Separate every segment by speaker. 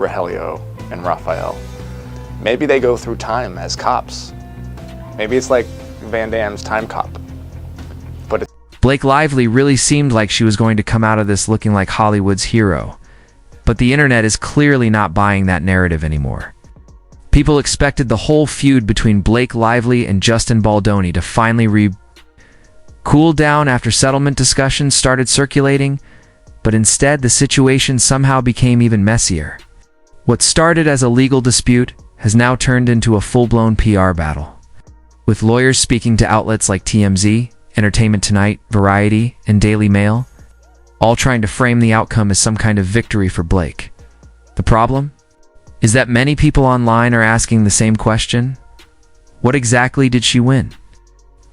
Speaker 1: Rogelio and Raphael. Maybe they go through time as cops. Maybe it's like Van Damme's Time Cop. But
Speaker 2: Blake Lively really seemed like she was going to come out of this looking like Hollywood's hero. But the internet is clearly not buying that narrative anymore. People expected the whole feud between Blake Lively and Justin Baldoni to finally cool down after settlement discussions started circulating, but instead the situation somehow became even messier. What started as a legal dispute has now turned into a full-blown PR battle, with lawyers speaking to outlets like TMZ, Entertainment Tonight, Variety, and Daily Mail, all trying to frame the outcome as some kind of victory for Blake. The problem is that many people online are asking the same question: what exactly did she win?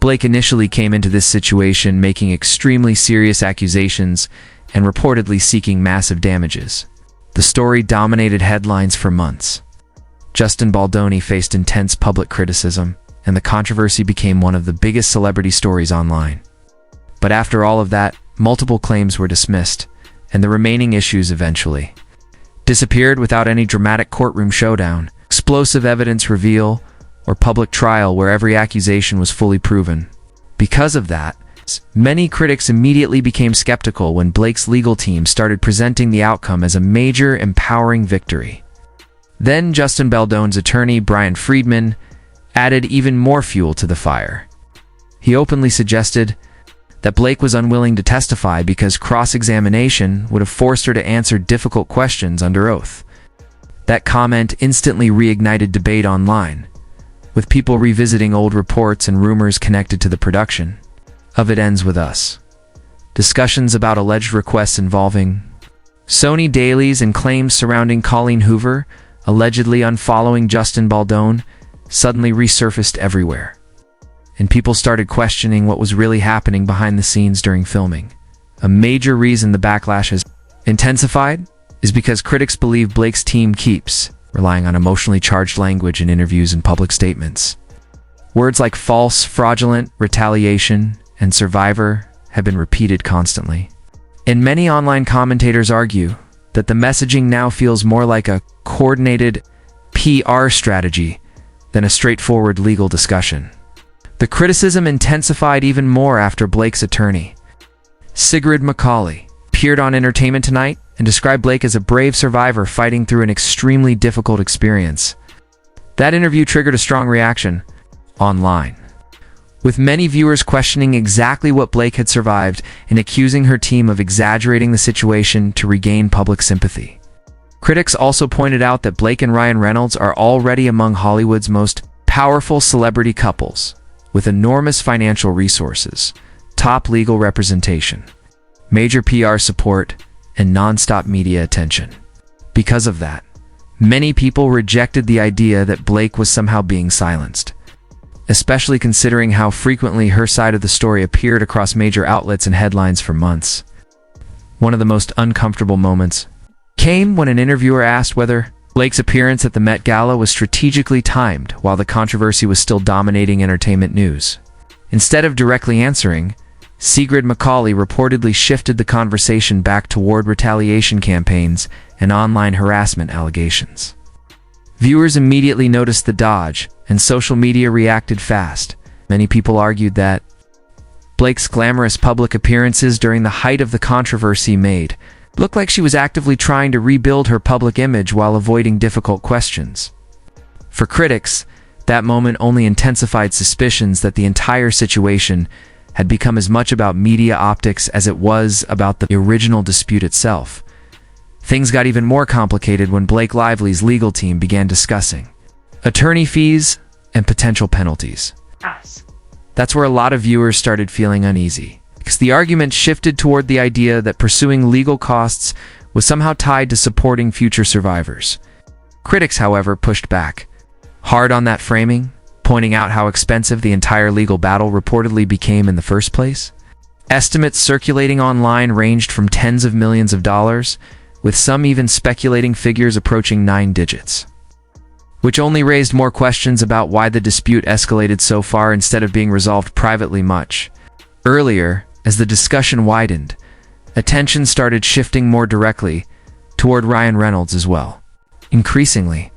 Speaker 2: Blake initially came into this situation making extremely serious accusations and reportedly seeking massive damages. The story dominated headlines for months. Justin Baldoni faced intense public criticism, and the controversy became one of the biggest celebrity stories online. But after all of that, multiple claims were dismissed, and the remaining issues eventually disappeared without any dramatic courtroom showdown, explosive evidence reveal, or public trial where every accusation was fully proven. Because of that, many critics immediately became skeptical when Blake's legal team started presenting the outcome as a major, empowering victory. Then Justin Baldoni's attorney, Brian Friedman, added even more fuel to the fire. He openly suggested that Blake was unwilling to testify because cross-examination would have forced her to answer difficult questions under oath. That comment instantly reignited debate online, with people revisiting old reports and rumors connected to the production of It Ends With Us. Discussions about alleged requests involving Sony dailies and claims surrounding Colleen Hoover allegedly unfollowing Justin Baldoni suddenly resurfaced everywhere, and people started questioning what was really happening behind the scenes during filming. A major reason the backlash has intensified is because critics believe Blake's team keeps relying on emotionally charged language in interviews and public statements. Words like false, fraudulent, retaliation, and survivor have been repeated constantly. And many online commentators argue that the messaging now feels more like a coordinated PR strategy than a straightforward legal discussion. The criticism intensified even more after Blake's attorney, Sigrid McCauley, appeared on Entertainment Tonight and described Blake as a brave survivor fighting through an extremely difficult experience. That interview triggered a strong reaction online, with many viewers questioning exactly what Blake had survived and accusing her team of exaggerating the situation to regain public sympathy. Critics also pointed out that Blake and Ryan Reynolds are already among Hollywood's most powerful celebrity couples, with enormous financial resources, top legal representation, major PR support, and non-stop media attention. Because of that, many people rejected the idea that Blake was somehow being silenced, especially considering how frequently her side of the story appeared across major outlets and headlines for months. One of the most uncomfortable moments came when an interviewer asked whether Blake's appearance at the Met Gala was strategically timed while the controversy was still dominating entertainment news. Instead of directly answering, Sigrid McCauley reportedly shifted the conversation back toward retaliation campaigns and online harassment allegations. Viewers immediately noticed the dodge, and social media reacted fast. Many people argued that Blake's glamorous public appearances during the height of the controversy made look like she was actively trying to rebuild her public image while avoiding difficult questions. For critics, that moment only intensified suspicions that the entire situation had become as much about media optics as it was about the original dispute itself. Things got even more complicated when Blake Lively's legal team began discussing attorney fees and potential penalties. That's where a lot of viewers started feeling uneasy, because the argument shifted toward the idea that pursuing legal costs was somehow tied to supporting future survivors. Critics, however, pushed back hard on that framing, pointing out how expensive the entire legal battle reportedly became in the first place. Estimates circulating online ranged from tens of millions of dollars, with some even speculating figures approaching 9 digits, which only raised more questions about why the dispute escalated so far instead of being resolved privately much earlier. As the discussion widened, attention started shifting more directly toward Ryan Reynolds as well. Increasingly,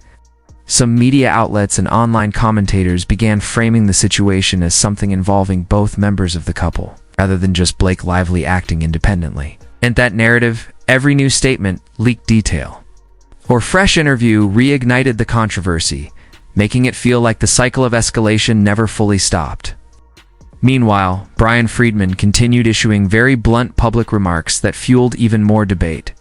Speaker 2: some media outlets and online commentators began framing the situation as something involving both members of the couple, rather than just Blake Lively acting independently. And that narrative, every new statement, leaked detail, or fresh interview reignited the controversy, making it feel like the cycle of escalation never fully stopped. Meanwhile, Brian Friedman continued issuing very blunt public remarks that fueled even more debate.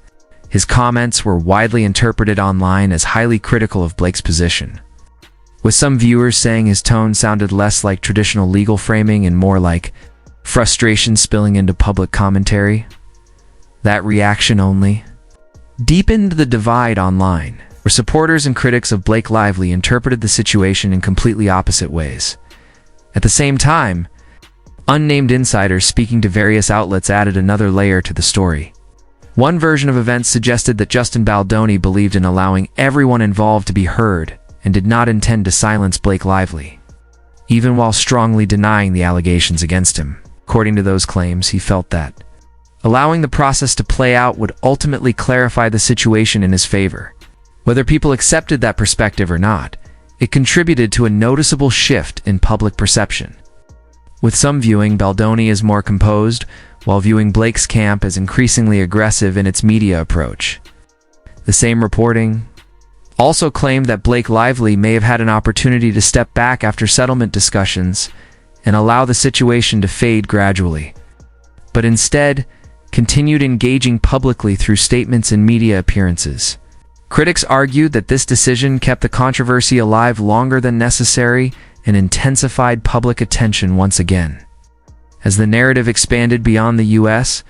Speaker 2: His comments were widely interpreted online as highly critical of Blake's position, with some viewers saying his tone sounded less like traditional legal framing and more like frustration spilling into public commentary. That reaction only deepened the divide online, where supporters and critics of Blake Lively interpreted the situation in completely opposite ways. At the same time, unnamed insiders speaking to various outlets added another layer to the story. One version of events suggested that Justin Baldoni believed in allowing everyone involved to be heard and did not intend to silence Blake Lively, even while strongly denying the allegations against him. According to those claims, he felt that allowing the process to play out would ultimately clarify the situation in his favor. Whether people accepted that perspective or not, it contributed to a noticeable shift in public perception, with some viewing Baldoni as more composed, while viewing Blake's camp as increasingly aggressive in its media approach. The same reporting also claimed that Blake Lively may have had an opportunity to step back after settlement discussions and allow the situation to fade gradually, but instead continued engaging publicly through statements and media appearances. Critics argued that this decision kept the controversy alive longer than necessary and intensified public attention once again. As the narrative expanded beyond the US,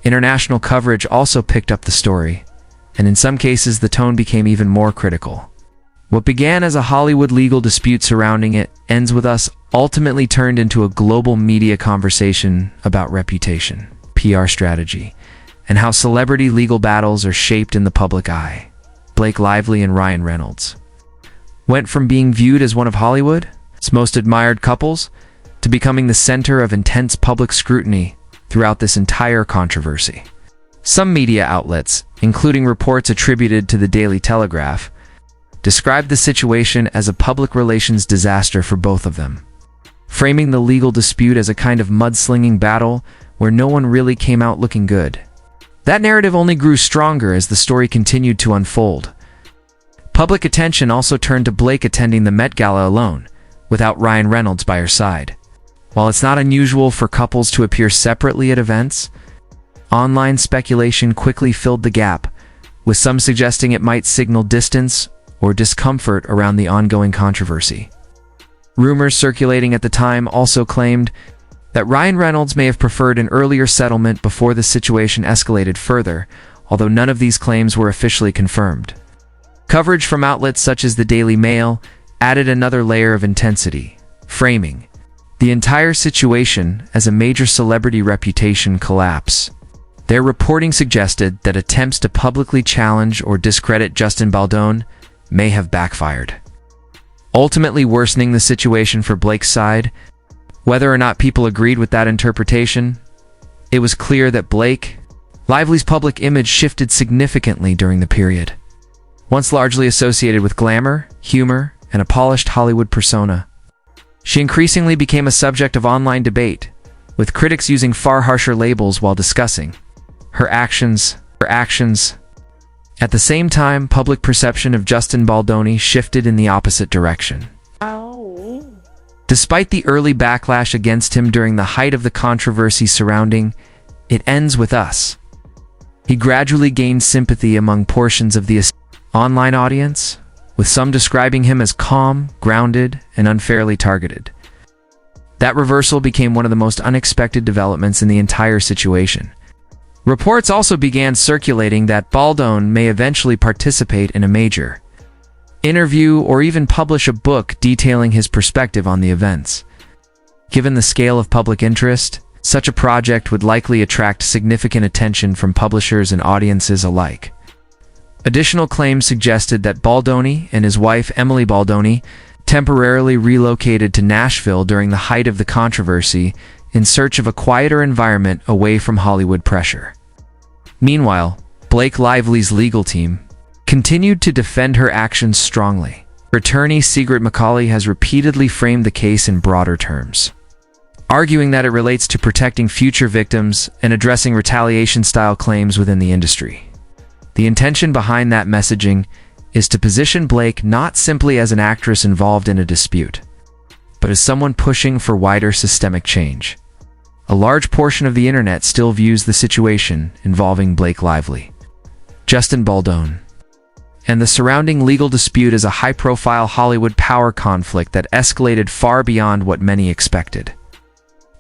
Speaker 2: international coverage also picked up the story, and in some cases the tone became even more critical. What began as a Hollywood legal dispute surrounding it ends with us ultimately turned into a global media conversation about reputation, PR strategy, and how celebrity legal battles are shaped in the public eye. Blake Lively and Ryan Reynolds went from being viewed as one of Hollywood's most admired couples to becoming the center of intense public scrutiny throughout this entire controversy. Some media outlets, including reports attributed to the Daily Telegraph, described the situation as a public relations disaster for both of them, framing the legal dispute as a kind of mudslinging battle where no one really came out looking good. That narrative only grew stronger as the story continued to unfold. Public attention also turned to Blake attending the Met Gala alone, without Ryan Reynolds by her side. While it's not unusual for couples to appear separately at events, online speculation quickly filled the gap, with some suggesting it might signal distance or discomfort around the ongoing controversy. Rumors circulating at the time also claimed that Ryan Reynolds may have preferred an earlier settlement before the situation escalated further, although none of these claims were officially confirmed. Coverage from outlets such as the Daily Mail added another layer of intensity, framing the entire situation as a major celebrity reputation collapse. Their reporting suggested that attempts to publicly challenge or discredit Justin Baldoni may have backfired, ultimately worsening the situation for Blake's side. Whether or not people agreed with that interpretation, it was clear that Blake Lively's public image shifted significantly during the period. Once largely associated with glamour, humor, and a polished Hollywood persona, she increasingly became a subject of online debate, with critics using far harsher labels while discussing her actions. At the same time, public perception of Justin Baldoni shifted in the opposite direction. Despite the early backlash against him during the height of the controversy surrounding It Ends With Us, he gradually gained sympathy among portions of the online audience, with some describing him as calm, grounded, and unfairly targeted. That reversal became one of the most unexpected developments in the entire situation. Reports also began circulating that Baldoni may eventually participate in a major interview or even publish a book detailing his perspective on the events. Given the scale of public interest, such a project would likely attract significant attention from publishers and audiences alike. Additional claims suggested that Baldoni and his wife Emily Baldoni temporarily relocated to Nashville during the height of the controversy in search of a quieter environment away from Hollywood pressure. Meanwhile, Blake Lively's legal team continued to defend her actions strongly. Her attorney, Sigrid Macaulay, has repeatedly framed the case in broader terms, arguing that it relates to protecting future victims and addressing retaliation-style claims within the industry. The intention behind that messaging is to position Blake not simply as an actress involved in a dispute, but as someone pushing for wider systemic change. A large portion of the internet still views the situation involving Blake Lively, Justin Baldoni, and the surrounding legal dispute as a high-profile Hollywood power conflict that escalated far beyond what many expected.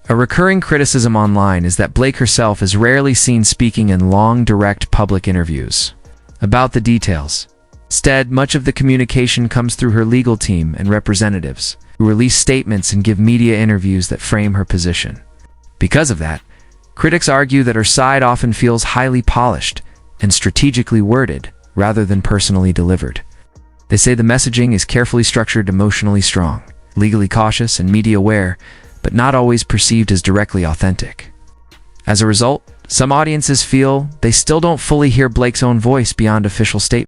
Speaker 2: A recurring criticism online is that Blake herself is rarely seen speaking in long, direct public interviews about the details. Instead, much of the communication comes through her legal team and representatives, who release statements and give media interviews that frame her position. Because of that, critics argue that her side often feels highly polished and strategically worded rather than personally delivered. They say the messaging is carefully structured, emotionally strong, legally cautious, and media-aware, but not always perceived as directly authentic. As a result, some audiences feel they still don't fully hear Blake's own voice beyond official statements.